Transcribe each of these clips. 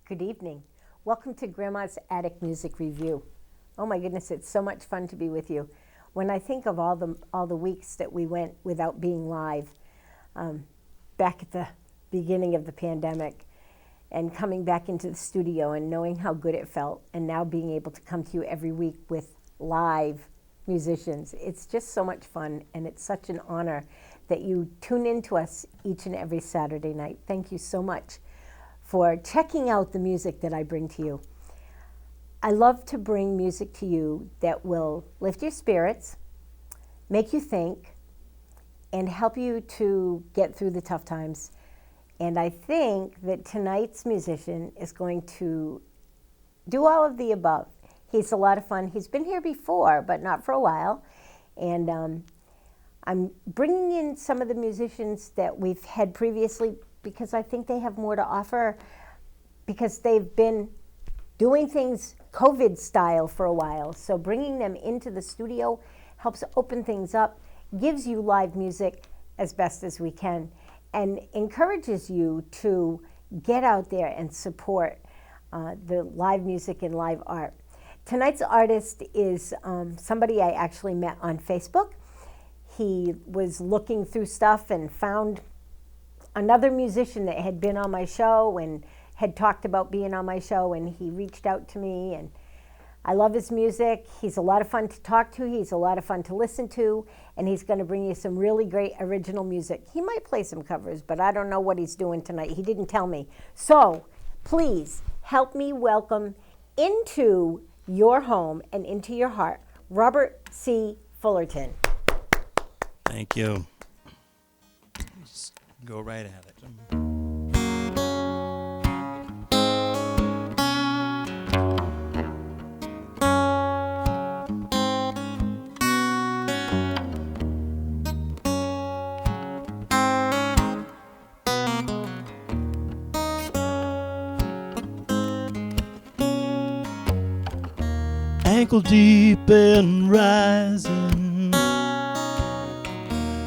Good evening. Welcome to Grandma's Attic Music Review. Oh my goodness, it's so much fun to be with you. When I think of all the weeks that we went without being live, back at the beginning of the pandemic, and coming back into the studio and knowing how good it felt, and now being able to come to you every week with live musicians, it's just so much fun, and it's such an honor that you tune in to us each and every Saturday night. Thank you so much for checking out the music that I bring to you. I love to bring music to you that will lift your spirits, make you think, and help you to get through the tough times. And I think that tonight's musician is going to do all of the above. He's a lot of fun. He's been here before, but not for a while. And I'm bringing in some of the musicians that we've had previously because I think they have more to offer, because they've been doing things COVID style for a while. So bringing them into the studio helps open things up, gives you live music as best as we can, and encourages you to get out there and support the live music and live art. Tonight's artist is somebody I actually met on Facebook. He was looking through stuff and found another musician that had been on my show and had talked about being on my show, and he reached out to me, and I love his music. He's a lot of fun to talk to. He's a lot of fun to listen to, and he's going to bring you some really great original music. He might play some covers, but I don't know what he's doing tonight. He didn't tell me. So please help me welcome into your home and into your heart, Robert C. Fullerton. Thank you. Just go right at it. Ankle deep and rising,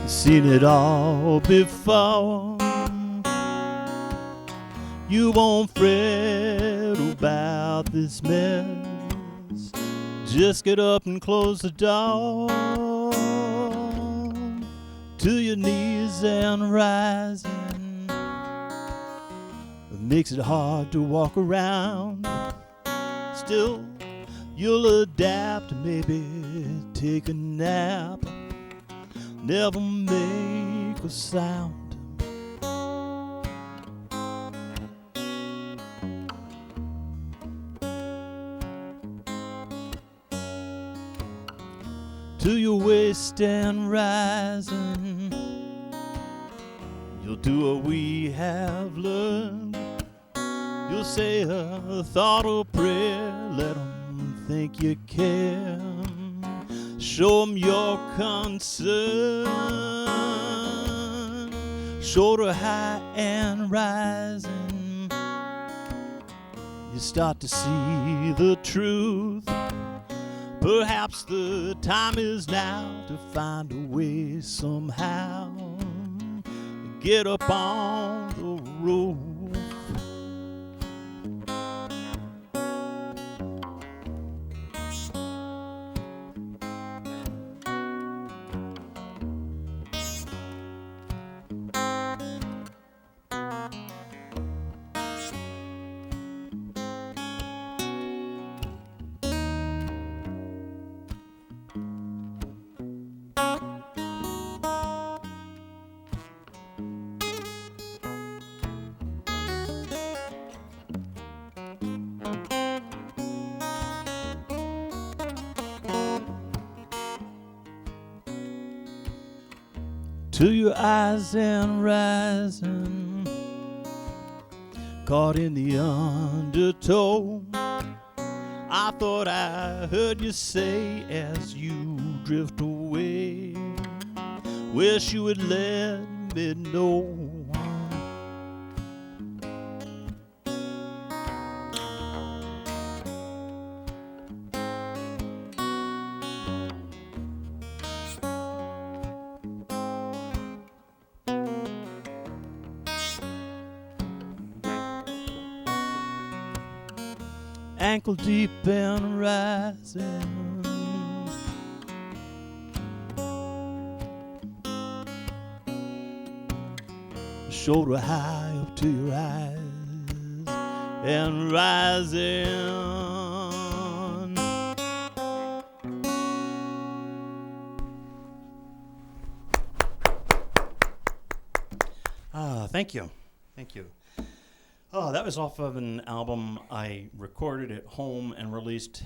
seen it all before. You won't fret about this mess, just get up and close the door. To your knees and rising, it makes it hard to walk around. Still, you'll adapt, maybe take a nap, never make a sound. To your waist and rising, you'll do what we have learned. You'll say a thought or prayer, let 'em think you care. Show 'em your concern. Shoulder high and rising, you start to see the truth. Perhaps the time is now to find a way somehow, get up on the roof. to your eyes and rising, caught in the undertow. I thought I heard you say as you drift away, wish you would let me know. Ankle deep and rising, shoulder high up to your eyes and rising. Thank you. Thank you. Oh, that was off of an album I recorded at home and released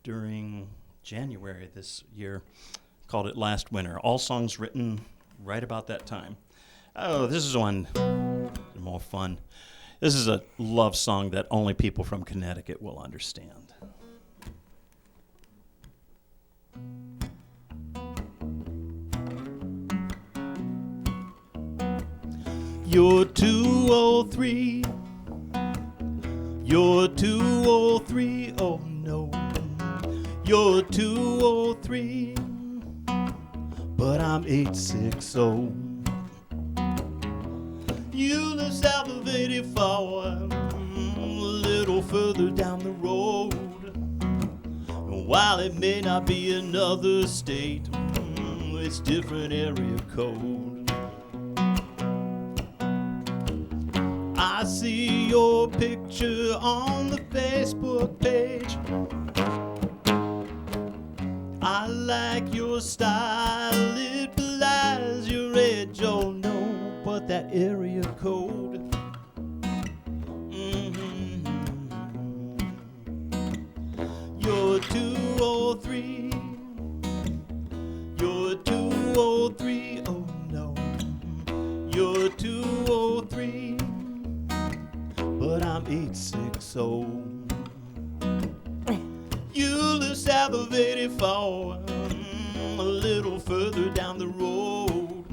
during January this year, called it Last Winter. All songs written right about that time. Oh, this is one more fun. This is a love song that only people from Connecticut will understand. You're 203. You're 203, oh no. You're 203, but I'm 860. You live south of 84, a little further down the road. And while it may not be another state, it's different area code. I see your picture on the Facebook page. I like your style, it belies your age, oh no, but that area code. You're 203. You're 203, oh no. You're 203. But I'm 860. You live south of 84, a little further down the road.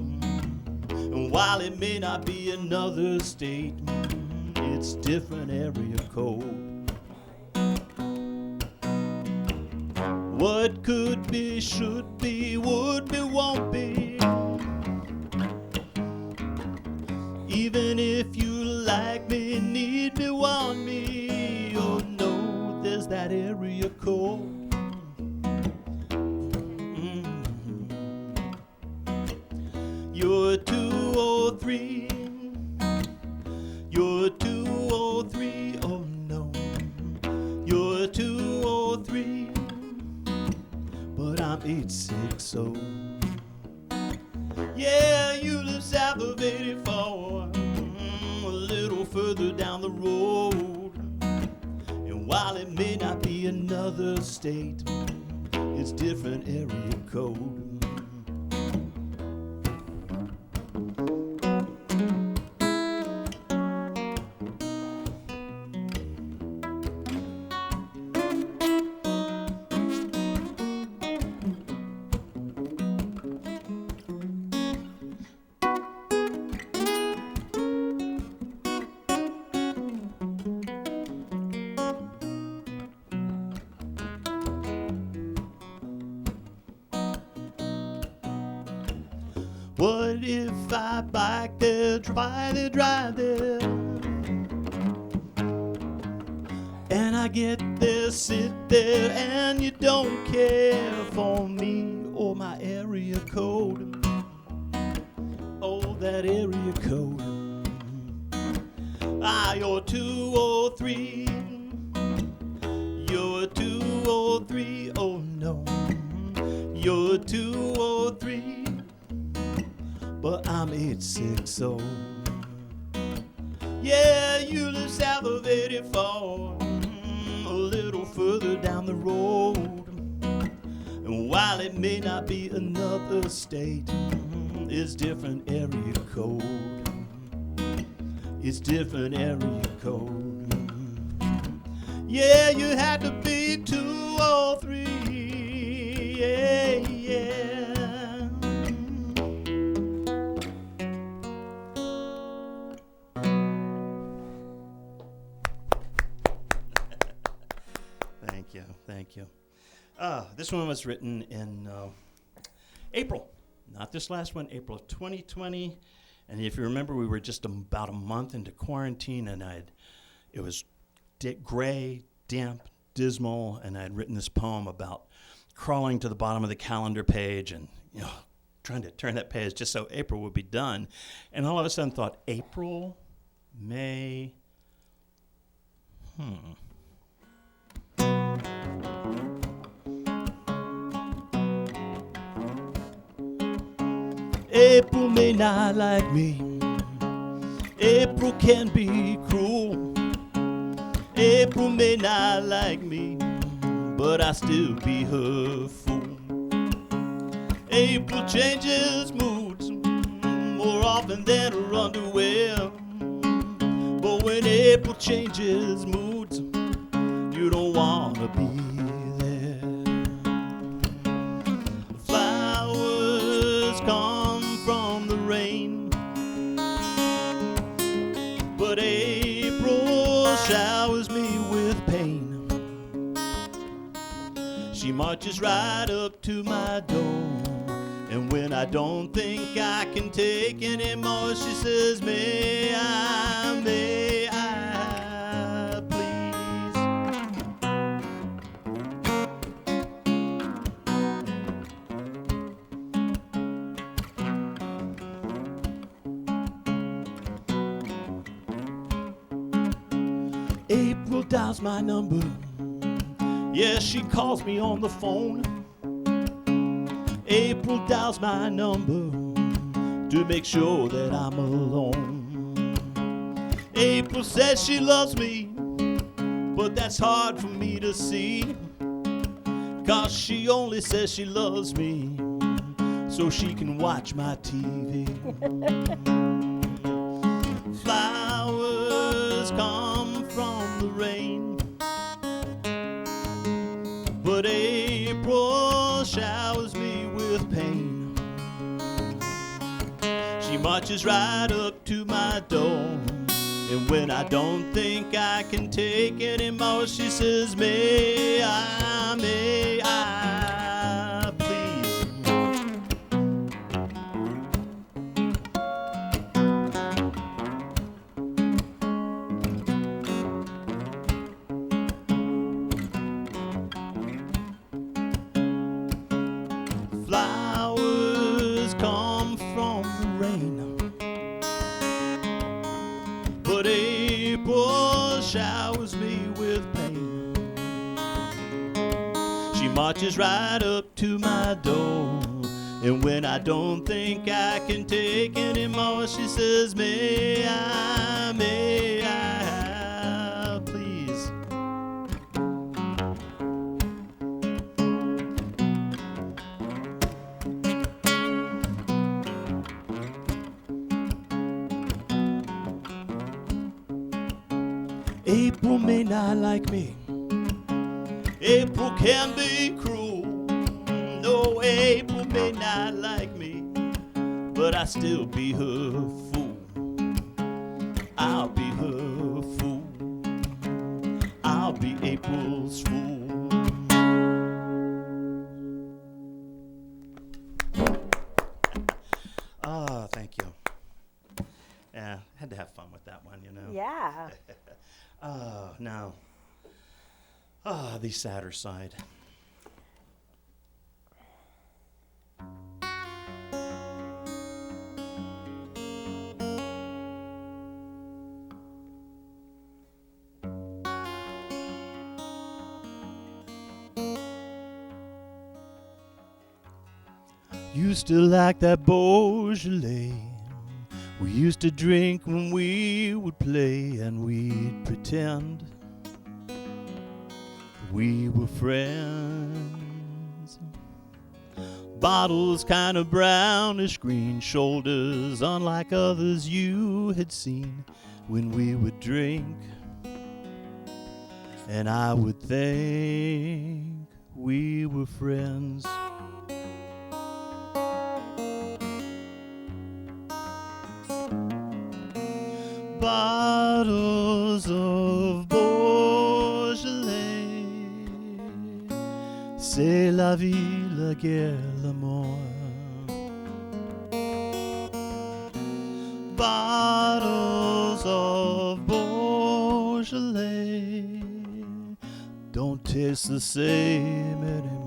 And while it may not be another state, it's different area code. What could be, should be, would be, won't be. Even if you like me, need me, want me, oh no, there's that area code. You're 203. You're 203, oh no. You're 203, but I'm 860. Yeah, you live south of 84, a little further down the road. And while it may not be another state, it's different area code. What if I bike there, try to drive there, and I get there, sit there, and you don't care for me or my area code? Oh, that area code. You're 203. You're 203, oh no. You're 203. But I'm 860. Yeah, you live south of 84, a little further down the road. And while it may not be another state, It's different area code. It's different area code. Yeah, you had to be 2 or 3. Yeah, yeah. Thank you, thank you. This one was written in April, not this last one, April of 2020. And if you remember, we were just about a month into quarantine, and it was gray, damp, dismal, and I had written this poem about crawling to the bottom of the calendar page and, trying to turn that page just so April would be done. And all of a sudden thought, April, May, April may not like me. April can be cruel. April may not like me, but I still be her fool. April changes moods more often than her underwear. But when April changes moods, you don't wanna be there. Flowers come from the rain, but April showers me with pain. She marches right up to my door, and when I don't think I can take anymore, she says, may I please? April dials my number. Yes, she calls me on the phone. April dials my number to make sure that I'm alone. April says she loves me, but that's hard for me to see, 'cause she only says she loves me so she can watch my TV. Flowers come from the rain, but April showers me with pain. She marches right up to my door, and when I don't think I can take anymore, she says, may I please? Flowers come from the rain, but April showers me with pain. She marches right up to my door, and when I don't think I can take anymore, she says, may I please? April may not like me. April can be cruel. No, April may not like me, but I still be her fool. I'll be her fool. I'll be April's fool. Ah, thank you. Yeah, had to have fun with that one, Yeah. Now, the sadder side. Used to like that Beaujolais we used to drink when we would play, and we'd pretend we were friends. Bottles kind of brownish green, shoulders unlike others you had seen when we would drink. And I would think we were friends. Bottles of Beaujolais, c'est la vie, la guerre, l'amour. Bottles of Beaujolais don't taste the same anymore.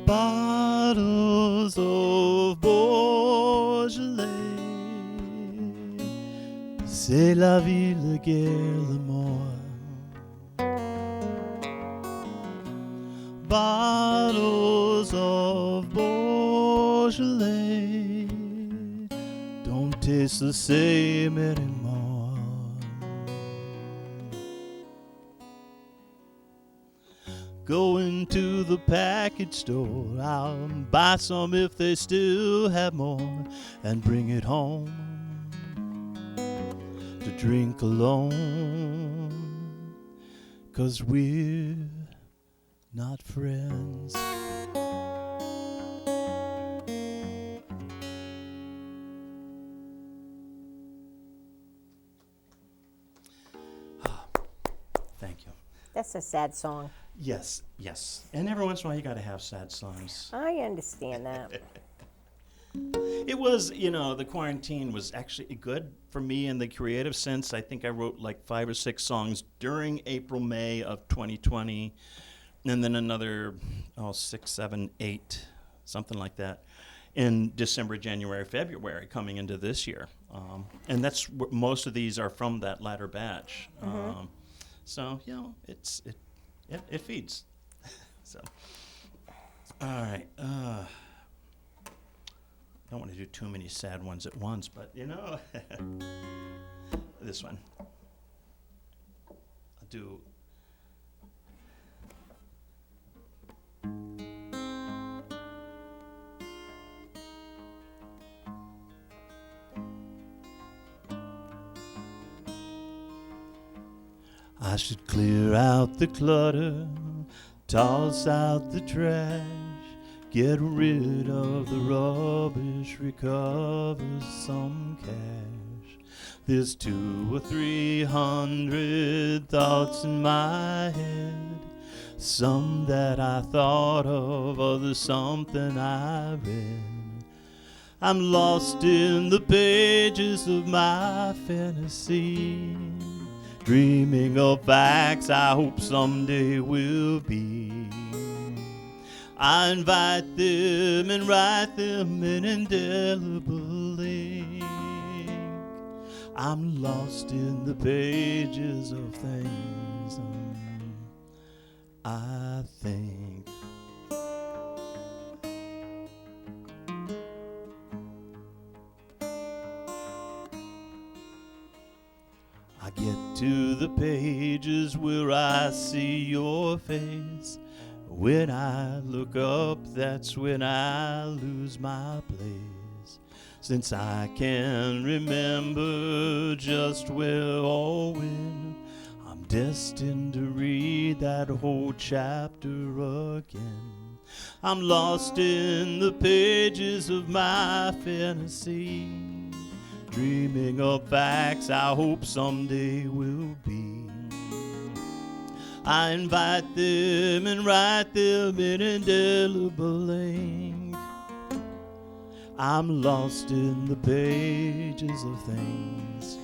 Bottles of Beaujolais, c'est la vie, la guerre, l'amour. Bottles of Beaujolais don't taste the same anymore. Going to the package store, I'll buy some if they still have more, and bring it home to drink alone, 'cause we're not friends. Thank you. That's a sad song. Yes, yes. And every once in a while you got to have sad songs. I understand that. It was, the quarantine was actually good for me in the creative sense. I think I wrote like 5 or 6 songs during April, May of 2020, and then another 6, 7, 8, something like that, in December, January, February coming into this year. And that's most of these are from that latter batch. Mm-hmm. So, it feeds. So, all right. I don't want to do too many sad ones at once, but this one. I'll do. I should clear out the clutter, toss out the trash, get rid of the rubbish, recover some cash. There's 200 or 300 thoughts in my head, some that I thought of, others something I read. I'm lost in the pages of my fantasy, dreaming of facts I hope someday will be. I invite them and write them in indelible ink. I'm lost in the pages of things I think. I get to the pages where I see your face. When I look up, that's when I lose my place. Since I can remember just where or when, I'm destined to read that whole chapter again. I'm lost in the pages of my fantasy, dreaming of facts I hope someday will be. I invite them and write them in indelible ink. I'm lost in the pages of things,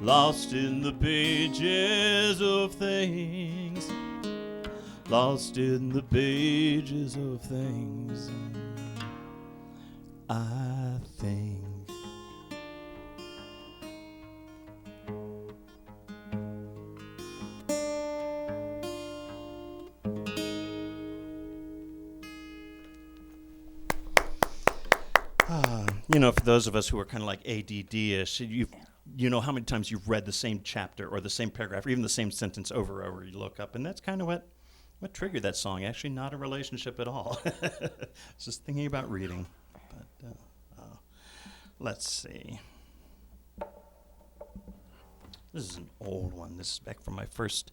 lost in the pages of things, lost in the pages of things. I think. You know, for those of us who are kind of like ADD-ish, you know how many times you've read the same chapter or the same paragraph or even the same sentence over and over. You look up, and that's kind of what triggered that song. Actually, not a relationship at all. It's just thinking about reading. But let's see. This is an old one. This is back from my first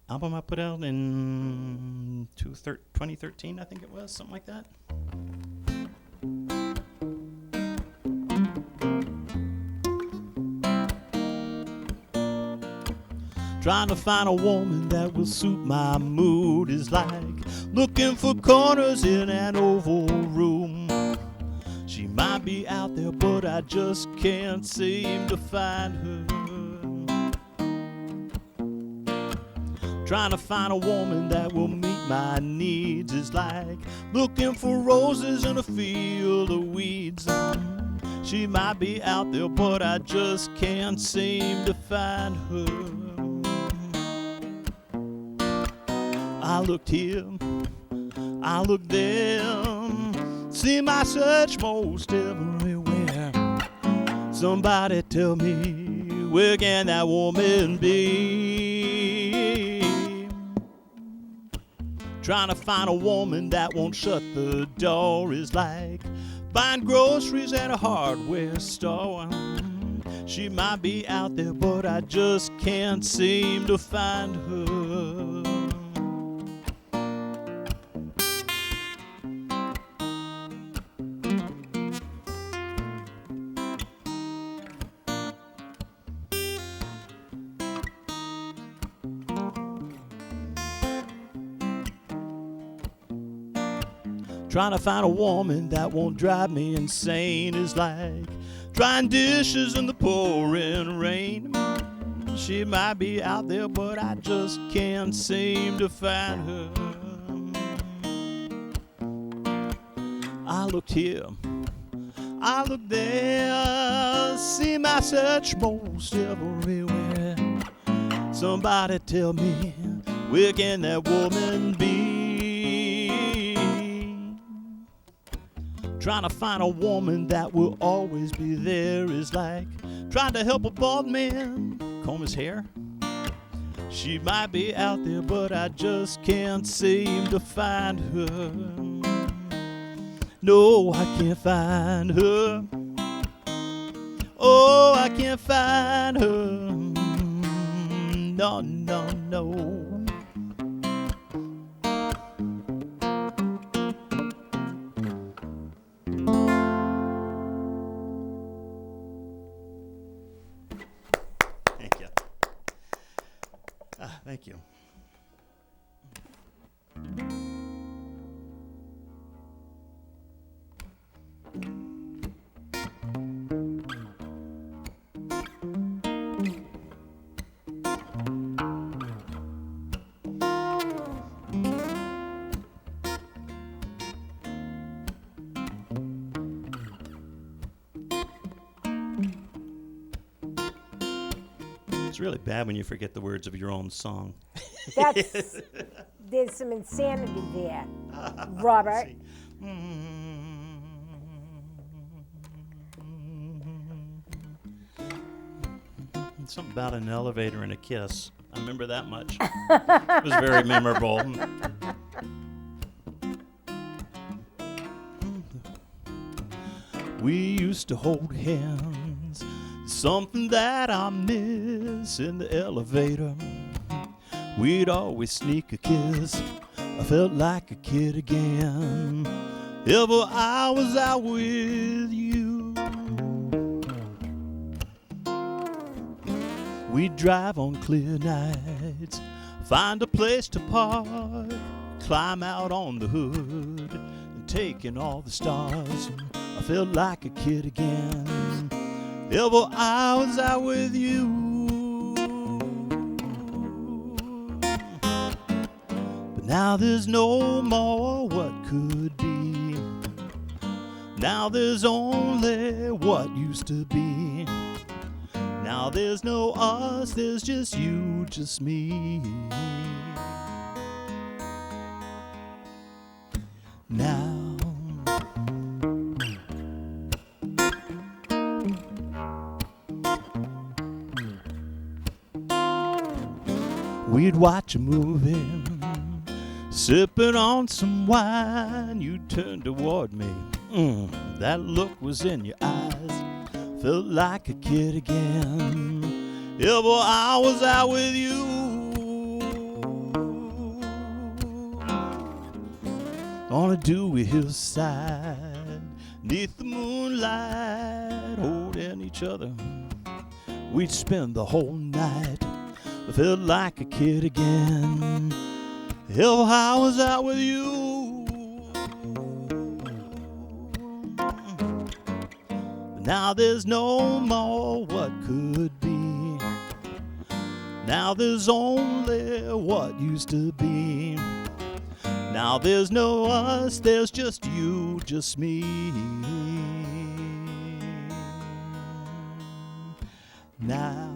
album I put out in 2013, I think it was, something like that. Trying to find a woman that will suit my mood is like looking for corners in an oval room. She might be out there, but I just can't seem to find her. Trying to find a woman that will meet my needs is like looking for roses in a field of weeds. She might be out there, but I just can't seem to find her. I looked here, I looked there, see my search most everywhere. Somebody tell me, where can that woman be? Trying to find a woman that won't shut the door is like buying groceries at a hardware store. She might be out there, but I just can't seem to find her. Trying to find a woman that won't drive me insane is like drying dishes in the pouring rain. She might be out there, but I just can't seem to find her. I looked here, I looked there, see my search most everywhere. Somebody tell me, where can that woman be? Trying to find a woman that will always be there is like trying to help a bald man comb his hair. She might be out there, but I just can't seem to find her. No, I can't find her. Oh, I can't find her. No, no, no. Thank you. It's really bad when you forget the words of your own song. There's some insanity there, Robert. Something about an elevator and a kiss. I remember that much. It was very memorable. We used to hold hands, something that I miss in the elevator. We'd always sneak a kiss. I felt like a kid again. Ever I was out with you. We'd drive on clear nights, find a place to park, climb out on the hood, and take in all the stars. I felt like a kid again. Ever I was out with you. But now there's no more what could be. Now there's only what used to be. Now there's no us, there's just you, just me. Now we'd watch a movie, sipping on some wine. You turned toward me, that look was in your eyes. Felt like a kid again. Yeah, boy, I was out with you. On a dewy hillside, neath the moonlight, holding each other. We'd spend the whole night. I felt like a kid again. Hell, I was out with you. Now there's no more what could be. Now there's only what used to be. Now there's no us, there's just you, just me. Now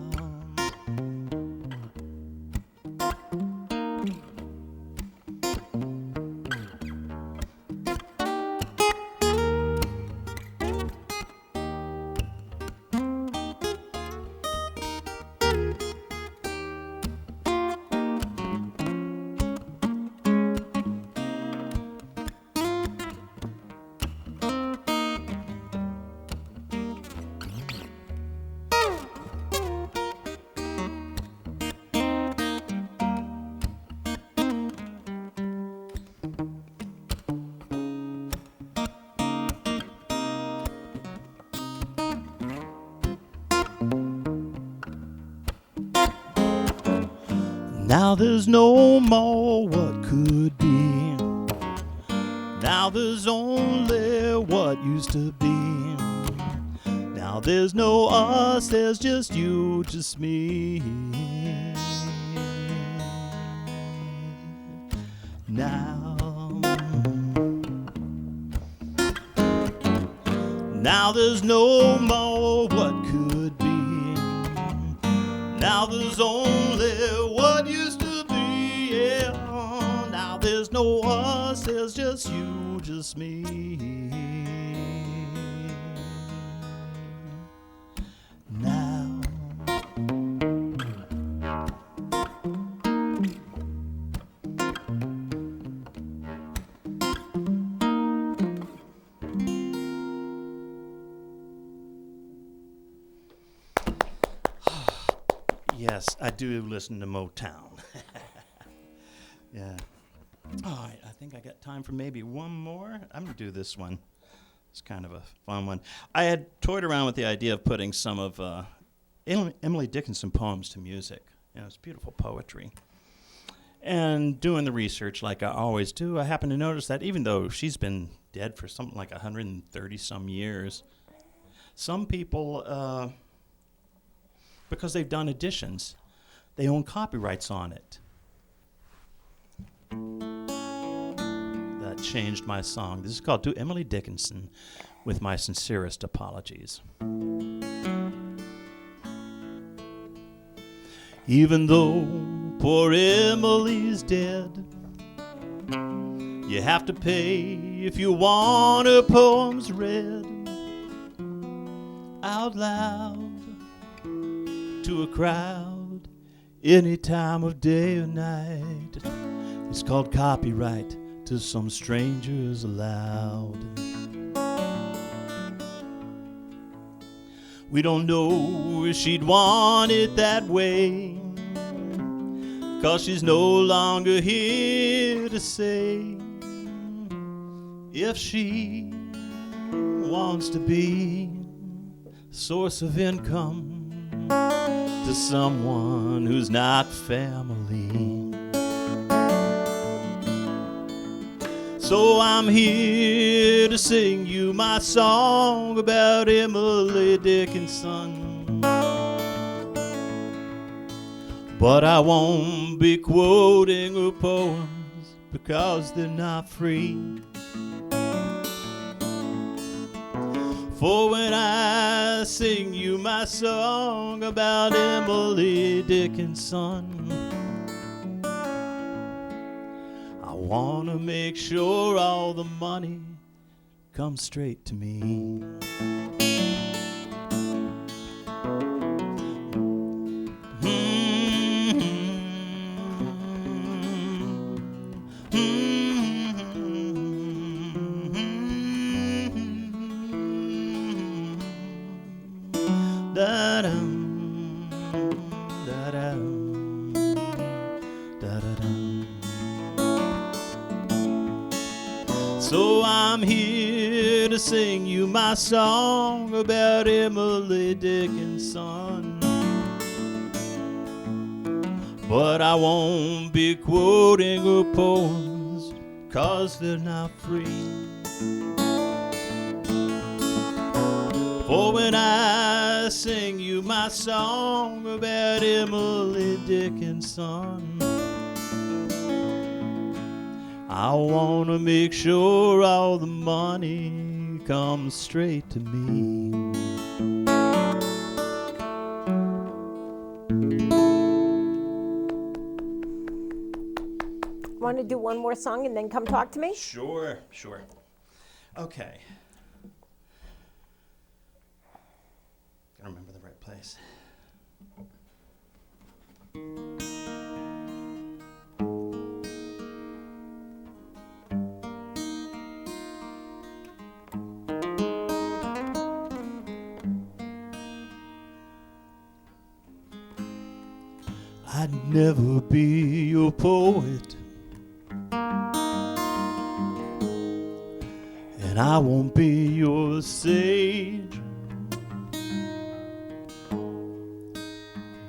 Now there's no more what could be. Now there's only what used to be. Now there's no us, there's just you, just me. Now there's no more what could be. Now there's only what used to be, yeah. Now there's no us, there's just you, just me. Now yes, I do listen to Motown. Yeah. All right, I think I got time for maybe one more. I'm going to do this one. It's kind of a fun one. I had toyed around with the idea of putting some of Emily Dickinson poems to music. You know, it's beautiful poetry. And doing the research like I always do, I happened to notice that even though she's been dead for something like 130-some years, some people, because they've done editions, they own copyrights on it. That changed my song. This is called To Emily Dickinson, with my sincerest apologies. Even though poor Emily's dead, you have to pay if you want her poems read out loud to a crowd any time of day or night. It's called copyright to some strangers allowed. We don't know if she'd want it that way, 'cause she's no longer here to say if she wants to be a source of income to someone who's not family. So I'm here to sing you my song about Emily Dickinson, but I won't be quoting her poems because they're not free. For when I sing you my song about Emily Dickinson, I want to make sure all the money comes straight to me. Da-dum, da-dum, da-da-dum. So I'm here to sing you my song about Emily Dickinson, but I won't be quoting her poems 'cause they're not free. For when I sing you my song about Emily Dickinson, I want to make sure all the money comes straight to me. Want to do one more song and then come talk to me? Sure. Okay. Gotta remember the right place. I'd never be your poet, and I won't be your sage.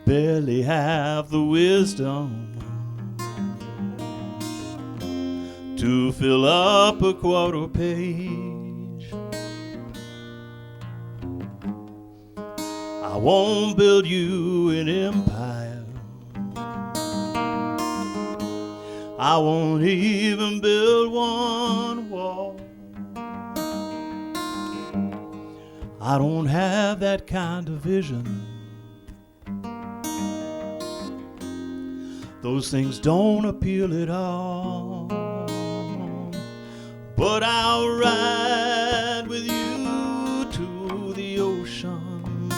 Barely have the wisdom to fill up a quarter page. I won't build you an empire, I won't even build one wall. I don't have that kind of vision. Those things don't appeal at all. But I'll ride with you to the ocean,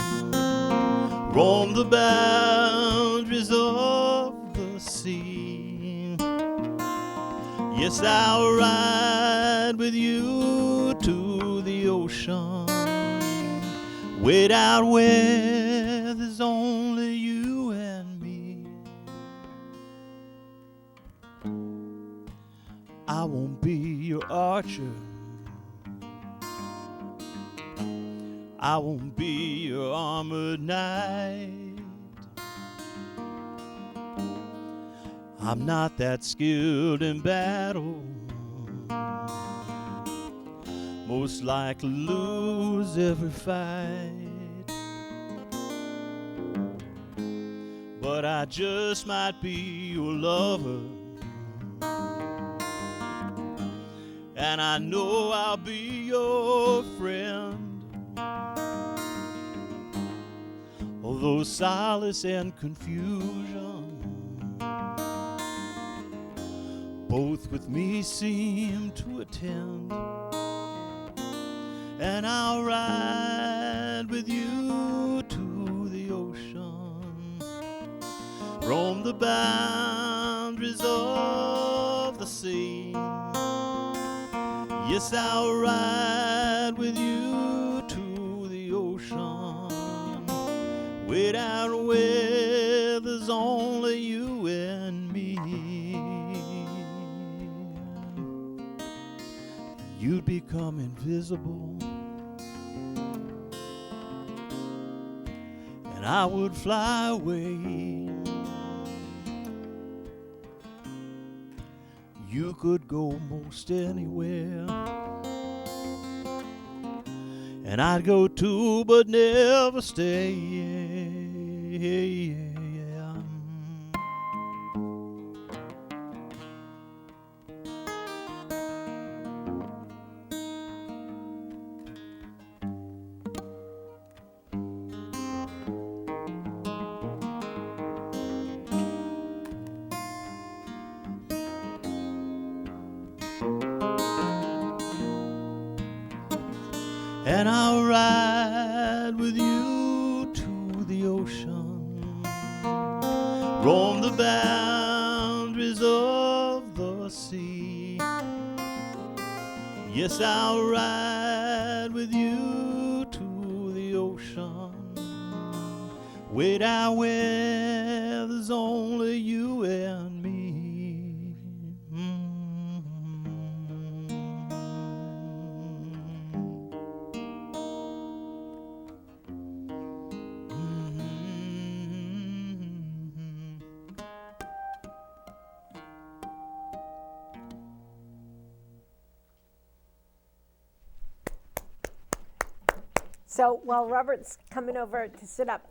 roam the boundaries of the sea. Yes, I'll ride with you to the ocean, wait out where there's only you and me. I won't be your archer, I won't be your armored knight. I'm not that skilled in battle, most likely lose every fight. But I just might be your lover, and I know I'll be your friend. Although solace and confusion both with me seem to attend, and I'll ride with you to the ocean, roam the boundaries of the sea. Yes, I'll ride with you to the ocean, wait out where there's only you and me. You'd become invisible, and I would fly away. You could go most anywhere, and I'd go too, but never stay. and I'll ride with you to the ocean, roam the boundaries of the sea. Yes, I'll ride with you to the ocean, way down where there's only you and me. So while Robert's coming over to sit up,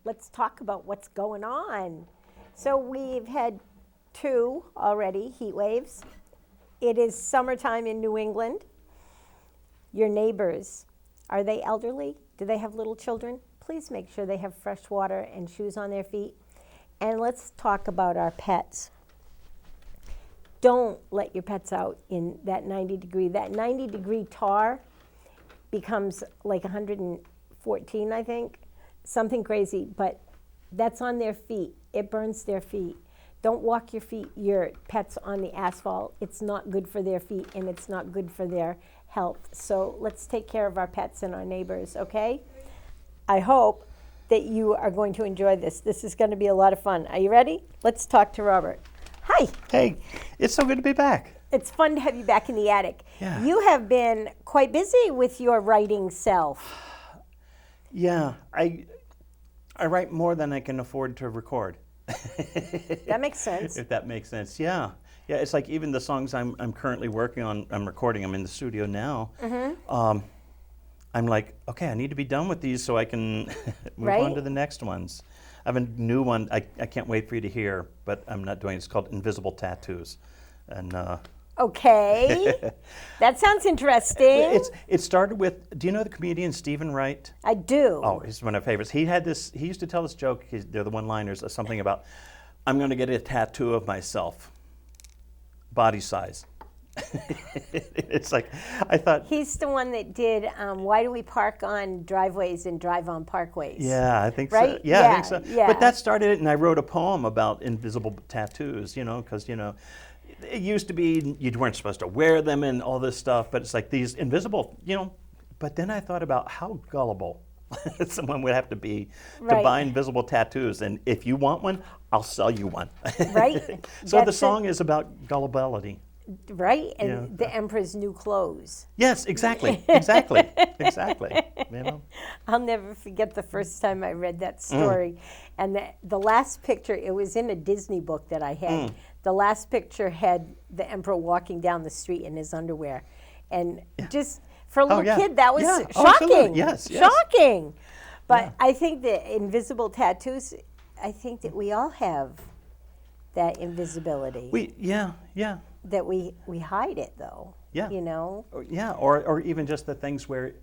let's talk about what's going on. So we've had 2 already heat waves. It is summertime in New England. Your neighbors, are they elderly? Do they have little children? Please make sure they have fresh water and shoes on their feet. And let's talk about our pets. Don't let your pets out in that 90 degree. That 90 degree tar becomes like 114, I think, something crazy, but that's on their feet. It burns their feet. Don't walk your pets on the asphalt. It's not good for their feet and it's not good for their health. So let's take care of our pets and our neighbors, okay? I hope that you are going to enjoy this. This is going to be a lot of fun. Are you ready? Let's talk to Robert. Hi. Hey, it's so good to be back. It's fun to have you back in the attic. Yeah. You have been quite busy with your writing self. Yeah, I write more than I can afford to record. That makes sense. If that makes sense, yeah. Yeah, it's like even the songs I'm currently working on, I'm recording them in the studio now. Mm-hmm. I'm like, okay, I need to be done with these so I can move on to the next ones. I have a new one I can't wait for you to hear, but I'm not doing it. It's called Invisible Tattoos. And okay, that sounds interesting. It started with, do you know the comedian Stephen Wright? I do. Oh, he's one of my favorites. He used to tell this joke, they're the one-liners, something about, I'm going to get a tattoo of myself, body size. It's like, I thought. He's the one that did, why do we park on driveways and drive on parkways? Yeah, I think right? so. Yeah, I think so. Yeah. But that started it, and I wrote a poem about invisible tattoos, because, it used to be you weren't supposed to wear them and all this stuff, but it's like these invisible, But then I thought about how gullible someone would have to be to buy invisible tattoos. And if you want one, I'll sell you one. Right. So the song is about gullibility. Right, and the emperor's new clothes. Yes, exactly. Exactly. I'll never forget the first time I read that story. And the last picture, it was in a Disney book that I had. The last picture had the emperor walking down the street in his underwear. And just for a little kid, that was shocking. Yes. Shocking. But I think the invisible tattoos, I think that we all have that invisibility. That we hide it, though. Yeah. Yeah, or even just the things where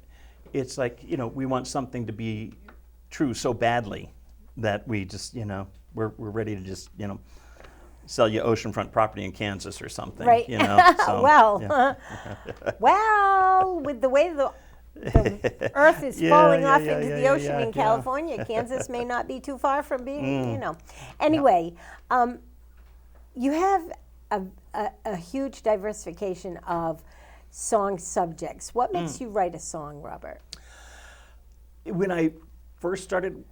it's like, we want something to be true so badly that we just, we're ready to just, sell you oceanfront property in Kansas or something. Right. So, well, with the way the earth is falling off into the ocean in California, Kansas may not be too far from being, Anyway, you have a huge diversification of song subjects. What makes you write a song, Robert? When I first started,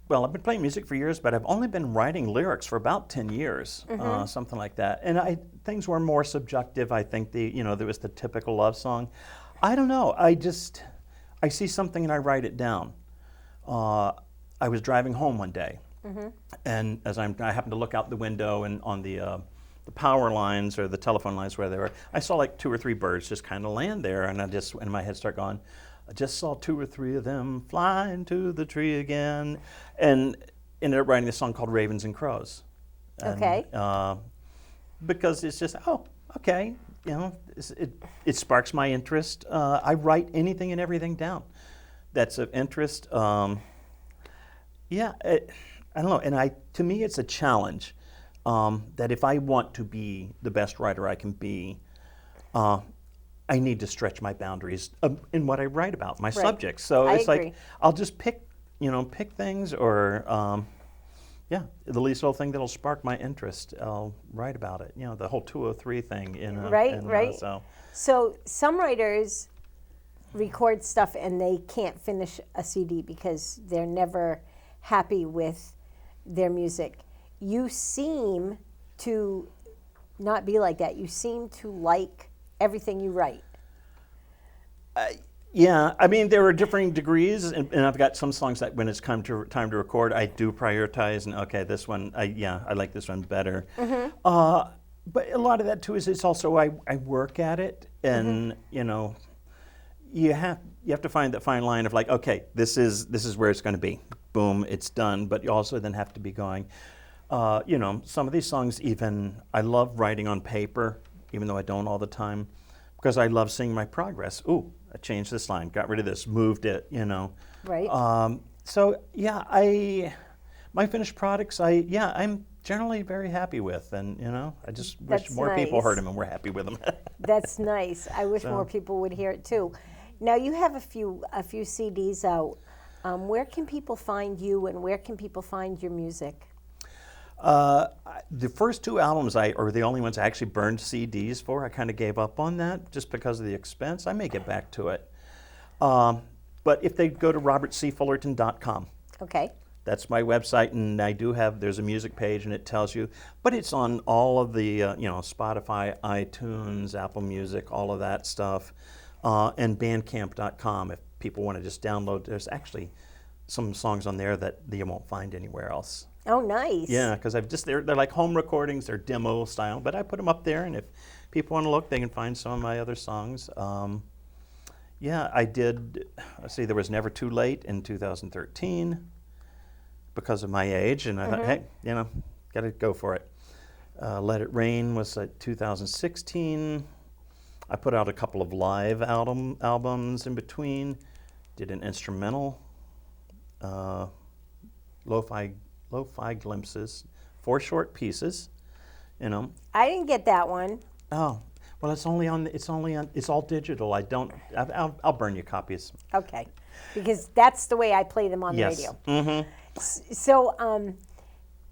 well, I've been playing music for years, but I've only been writing lyrics for about 10 years, something like that. And things were more subjective. I think there was the typical love song. I don't know. I see something and I write it down. I was driving home one day, and as I happened to look out the window and on the power lines or the telephone lines where they were, I saw like 2 or 3 birds just kind of land there, and in my head start going, I just saw 2 or 3 of them flying to the tree again, and ended up writing a song called Ravens and Crows. Okay. Because it's just, okay, it sparks my interest. I write anything and everything down that's of interest. I don't know, and to me it's a challenge. That if I want to be the best writer I can be, I I need to stretch my boundaries in what I write about, my Right. subjects. So I it's agree. like I'll just pick things, or the least little thing that'll spark my interest. I'll write about it. The whole 203 thing. Right, right. So So some writers record stuff and they can't finish a CD because they're never happy with their music. You seem to not be like that. You seem to like everything you write. yeah, I mean, there are differing degrees, and I've got some songs that when it's time to record, I do prioritize, and okay, this one, I like this one better. But a lot of that too is it's also I work at it, and you have to find that fine line of like, okay, this is where it's going to be. Boom, it's done. But you also then have to be going. Some of these songs, even I love writing on paper, even though I don't all the time, because I love seeing my progress. Ooh, I changed this line, got rid of this, moved it. Right. So yeah, my finished products, I'm generally very happy with, and I just wish That's more people nice. heard them and were happy with them. That's nice. I wish So- more people would hear it too. Now you have a few CDs out. Where can people find you, and where can people find your music? The first two albums are the only ones I actually burned CDs for. I kind of gave up on that just because of the expense. I may get back to it. But if they go to robertcfullerton.com, Okay. that's my website, and there's a music page, and it tells you, but it's on all of the, Spotify, iTunes, Apple Music, all of that stuff, and bandcamp.com if people want to just download. There's actually some songs on there that you won't find anywhere else. Oh, nice. Yeah, because they're like home recordings, they're demo style, but I put them up there, and if people want to look, they can find some of my other songs. I did, there was Never Too Late in 2013 because of my age, and I thought, hey, got to go for it. Let It Rain was 2016. I put out a couple of live albums in between, did an instrumental, Lo-Fi Glimpses, 4 short pieces, I didn't get that one. Oh, well, it's all digital. I'll burn you copies. Okay. Because that's the way I play them on the Yes. radio. Mm-hmm. So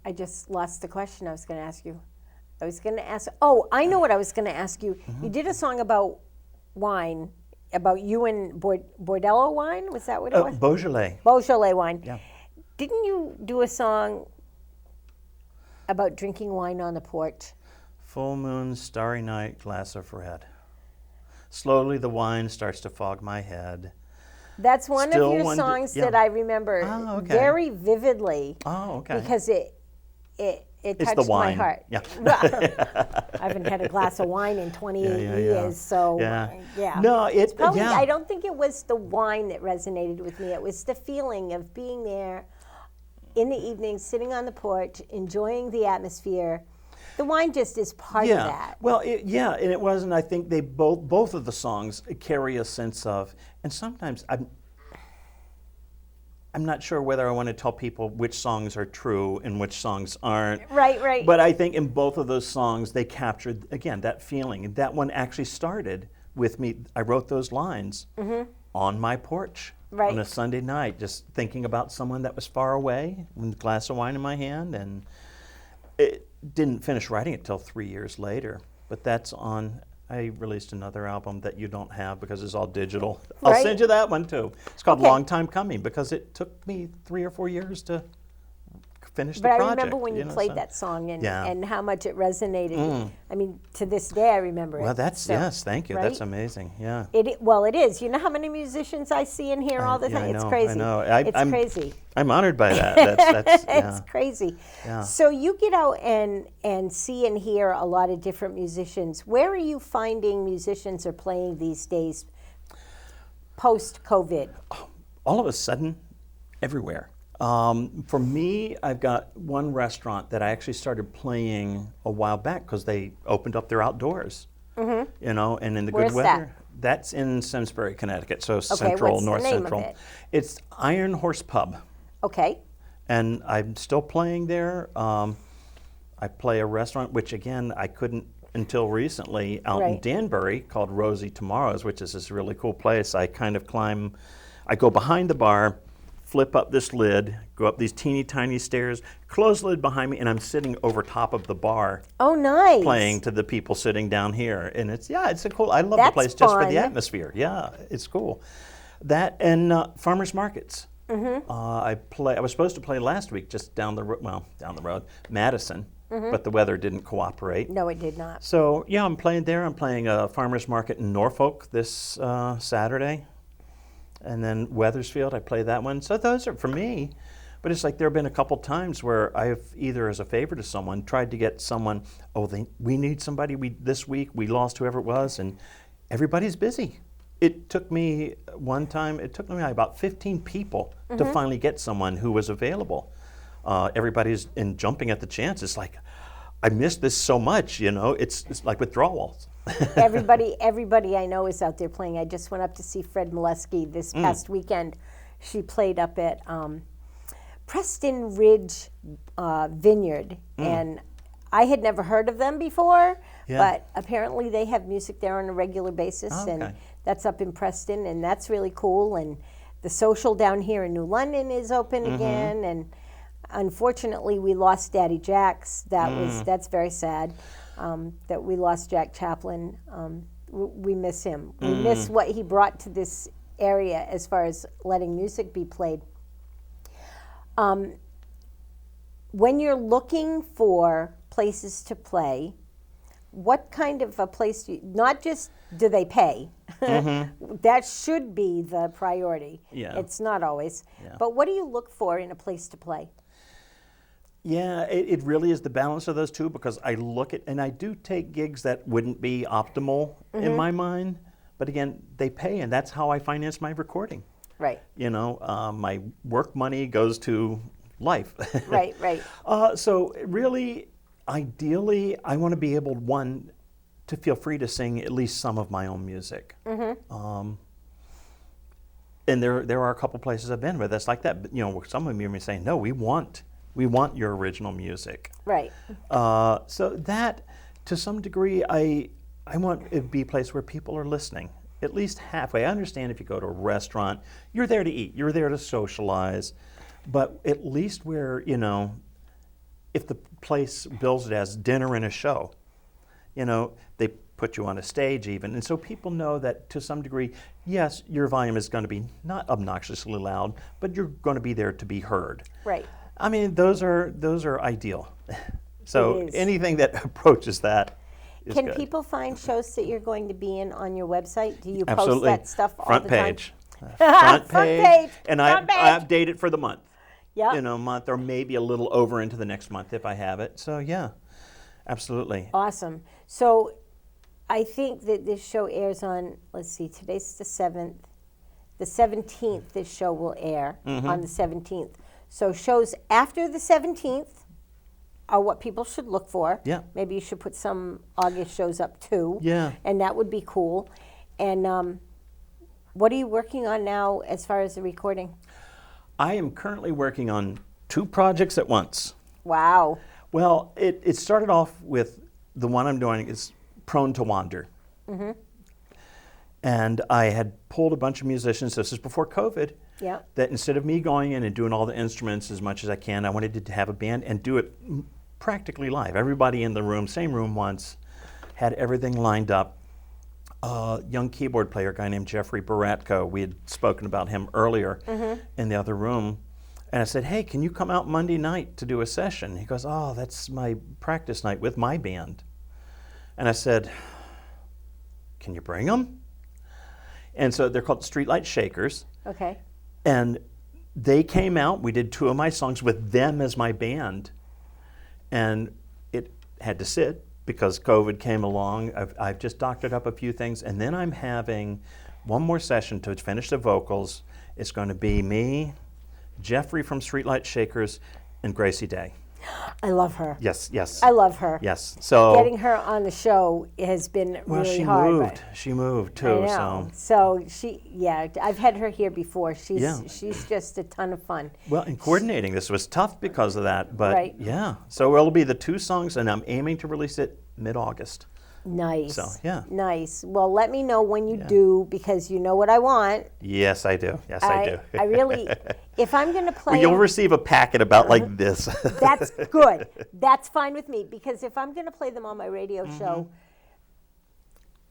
I just lost the question I was going to ask you. I was going to ask, I know what I was going to ask you. Mm-hmm. You did a song about wine, about you and Bordello wine? Was that what it was? Beaujolais. Beaujolais wine. Yeah. Didn't you do a song about drinking wine on the porch? Full moon, starry night, glass of red. Slowly the wine starts to fog my head. That's one Still of your one songs yeah. that I remember Oh, okay. very vividly Oh, okay. because it It's touched the my wine. heart. Yeah. I haven't had a glass of wine in 28 Yeah. years, so Yeah. No, it's probably. yeah. I don't think it was the wine that resonated with me. It was the feeling of being there in the evening, sitting on the porch, enjoying the atmosphere. The wine just is part of that. Well, and it was, and I think they both of the songs carry a sense of, and sometimes I'm not sure whether I want to tell people which songs are true and which songs aren't. Right. But I think in both of those songs, they captured, again, that feeling. And that one actually started with me. I wrote those lines on my porch on a Sunday night, just thinking about someone that was far away with a glass of wine in my hand. And it didn't finish writing it till 3 years later. But that's on. I released another album that you don't have because it's all digital. I'll Right. send you that one too. It's called Okay. Long Time Coming because it took me 3 or 4 years to finish the But project. I remember when you played so- that song Yeah. and how much it resonated. I mean, to this day, I remember it. Well, that's, So, yes, thank you. That's right? amazing, yeah. Well, it is. You know how many musicians I see in here all the Yeah, time? I It's know, crazy. I know. It's crazy. I'm honored by that. That's It's crazy. Yeah. So you get out and see and hear a lot of different musicians. Where are you finding musicians are playing these days post-COVID? all of a sudden, everywhere. For me, I've got one restaurant that I actually started playing a while back because they opened up their outdoors. And in the Where's good that? weather. That's in Simsbury, Connecticut, so what's central, the north name of central. it? It's Iron Horse Pub. Okay. And I'm still playing there. I play a restaurant, which again, I couldn't until recently out in Right. Danbury called Rosie Tomorrow's, which is this really cool place. I kind of I go behind the bar, flip up this lid, go up these teeny tiny stairs, close the lid behind me, and I'm sitting over top of the bar Oh, nice. playing to the people sitting down here. And it's a cool, I love the That's place just for the fun. atmosphere. Yeah, it's cool. That and farmers markets. I was supposed to play last week just down the road, Madison, but the weather didn't cooperate. No, it did not. So yeah, I'm playing there. I'm playing a farmers market in Norfolk this Saturday, and then Wethersfield. I play that one. So those are for me. But it's like there have been a couple times where I've either as a favor to someone tried to get someone. We need somebody. This week we lost whoever it was, and everybody's busy. It took me about 15 people to finally get someone who was available. Everybody's jumping at the chance. It's like, I missed this so much, it's like withdrawals. Everybody I know is out there playing. I just went up to see Fred Molesky this past weekend. She played up at Preston Ridge Vineyard, and I had never heard of them before, but apparently they have music there on a regular basis, and that's up in Preston, and that's really cool. And the Social down here in New London is open again, and unfortunately we lost Daddy Jack's. That's very sad that we lost Jack Chaplin. We miss him. We miss what he brought to this area as far as letting music be played. When you're looking for places to play, what kind of a place not just do they pay? That should be the priority. Yeah. It's not always. Yeah. But what do you look for in a place to play? Yeah, it really is the balance of those two, because I look at, and I do take gigs that wouldn't be optimal in my mind, but again, they pay, and that's how I finance my recording. Right. My work money goes to life. Right. So really, ideally, I want to be able, one, to feel free to sing at least some of my own music. And there are a couple places I've been where that's like that. But, some of them are saying, no, we want your original music. Right. So that, to some degree, I want it to be a place where people are listening, at least halfway. I understand if you go to a restaurant, you're there to eat, you're there to socialize, but at least where, if the place bills it as dinner and a show, they put you on a stage even. And so people know that to some degree, yes, your volume is going to be not obnoxiously loud, but you're going to be there to be heard. Right. I mean, those are ideal. So It is. anything that approaches that is Can good. people find shows that you're going to be in on your website? Do you Absolutely. post that stuff all Front the page. time? Front page. And I Front page. update it for the month. Yeah. Month or maybe a little over into the next month if I have it. So yeah, absolutely. Awesome. So I think that this show airs on, let's see, today's the 7th. The 17th, this show will air on the 17th. So shows after the 17th are what people should look for. Yeah. Maybe you should put some August shows up too. Yeah. And that would be cool. And what are you working on now as far as the recording? I am currently working on 2 projects at once. Wow. Well, it started off with the one I'm doing is Prone to Wander. And I had pulled a bunch of musicians, this is before COVID, Yeah. that instead of me going in and doing all the instruments as much as I can, I wanted to have a band and do it practically live. Everybody in the room, same room once, had everything lined up. Young keyboard player, a guy named Jeffrey Baratko, we had spoken about him earlier in the other room. And I said, hey, can you come out Monday night to do a session? He goes, oh, that's my practice night with my band. And I said, can you bring them? And so they're called Streetlight Shakers. Okay. And they came out, we did 2 of my songs with them as my band. And it had to sit because COVID came along. I've just doctored up a few things. And then I'm having one more session to finish the vocals. It's going to be me, Jeffrey from Streetlight Shakers, and Gracie Day. I love her. Yes. I love her. Yes. So Getting her on the show has been really hard. but She moved too. I know. So I've had her here before. She's just a ton of fun. Well, and coordinating this was tough because of that, but Right. yeah. So it'll be the 2 songs, and I'm aiming to release it mid-August. Nice. So, yeah. Nice. Well, let me know when you do, because you know what I want. Yes, I do. Yes, I do. I really, if I'm going to play. Well, you'll receive a packet about like this. That's good. That's fine with me, because if I'm going to play them on my radio show,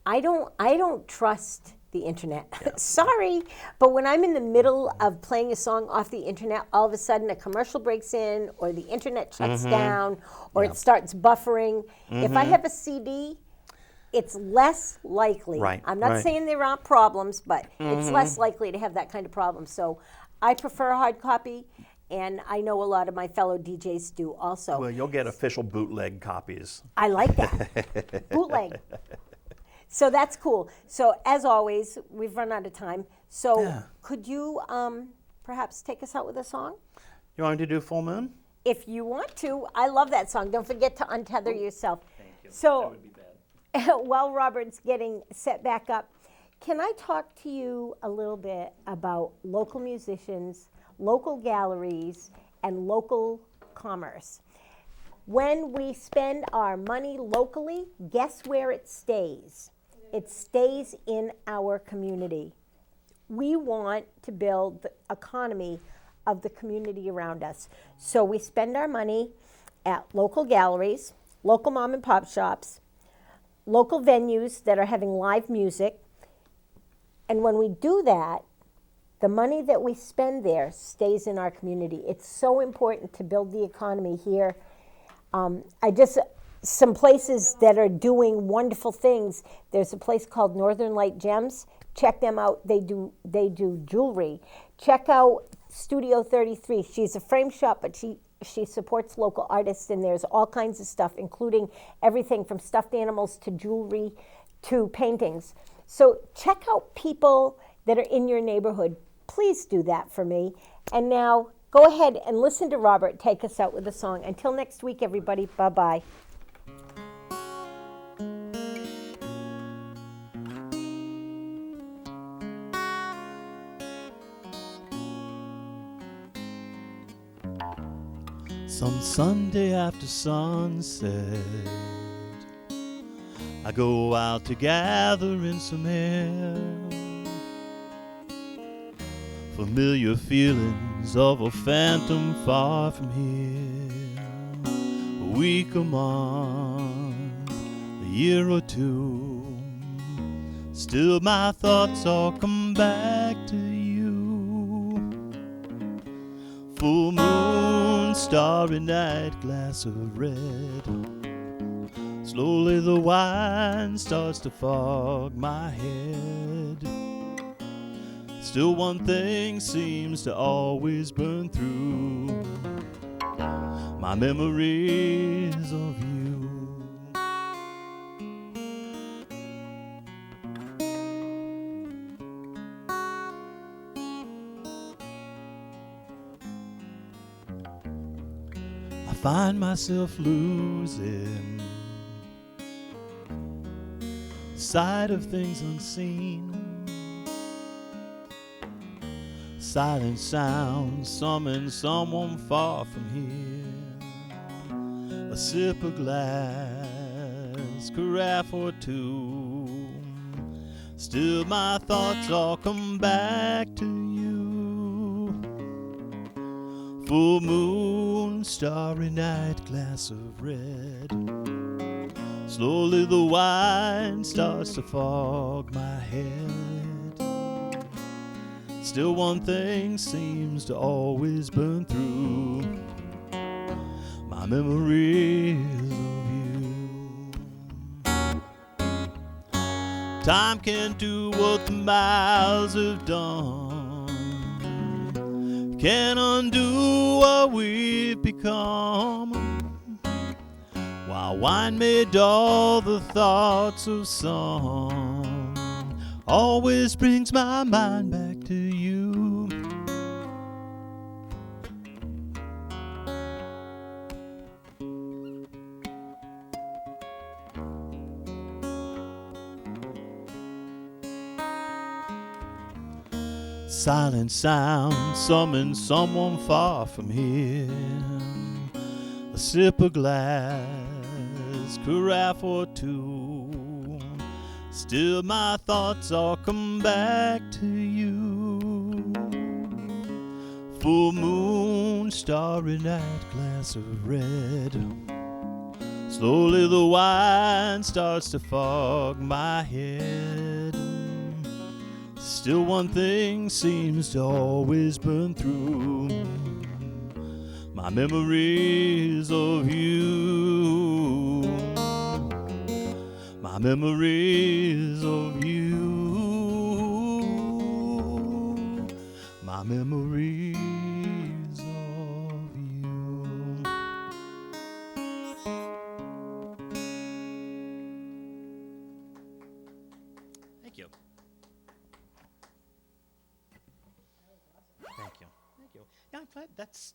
I don't trust the internet. Sorry, but when I'm in the middle of playing a song off the internet, all of a sudden a commercial breaks in, or the internet shuts down, or it starts buffering. If I have a CD, it's less likely. Right, I'm not right. saying there aren't problems, but it's less likely to have that kind of problem. So I prefer hard copy, and I know a lot of my fellow DJs do also. Well, you'll get official bootleg copies. I like that. Bootleg. So that's cool. So as always, we've run out of time. So could you perhaps take us out with a song? You want me to do Full Moon? If you want to. I love that song. Don't forget to untether yourself. Thank you. So, That would be bad. while Robert's getting set back up, can I talk to you a little bit about local musicians, local galleries, and local commerce? When we spend our money locally, guess where it stays? It stays in our community. We want to build the economy of the community around us. So we spend our money at local galleries, local mom and pop shops, local venues that are having live music. And when we do that, the money that we spend there stays in our community. It's so important to build the economy here. Some places that are doing wonderful things. There's a place called Northern Light Gems. Check them out. They do jewelry. Check out Studio 33. She's a frame shop, but she supports local artists, and there's all kinds of stuff, including everything from stuffed animals to jewelry to paintings. So check out people that are in your neighborhood. Please do that for me. And now go ahead and listen to Robert take us out with a song. Until next week, everybody. Bye-bye. Some Sunday after sunset, I go out to gather in some air. Familiar feelings of a phantom far from here. A week, a month, a year or two, still my thoughts all come back to you. Full moon, starry night, glass of red. Slowly the wine starts to fog my head. Still one thing seems to always burn through my memories of you. I find myself losing sight of things unseen. Silent sounds summon someone far from here. A sip of glass, carafe or two. Still my thoughts all come back to you. Full moon, starry night, glass of red. Slowly the wine starts to fog my head. Still one thing seems to always burn through my memories of you. Time can't do what the miles have done, can't undo what we've become. While wine may dull the thoughts of some, always brings my mind back to you. Silent sound summons someone far from here. A sip of glass, carafe or two. Still my thoughts all come back to you. Full moon, starry night, glass of red. Slowly the wine starts to fog my head. Still one thing seems to always burn through my memories of you. My memories of you. My memories of you. Thank you. Thank you. Thank you. Yeah, I'm glad that's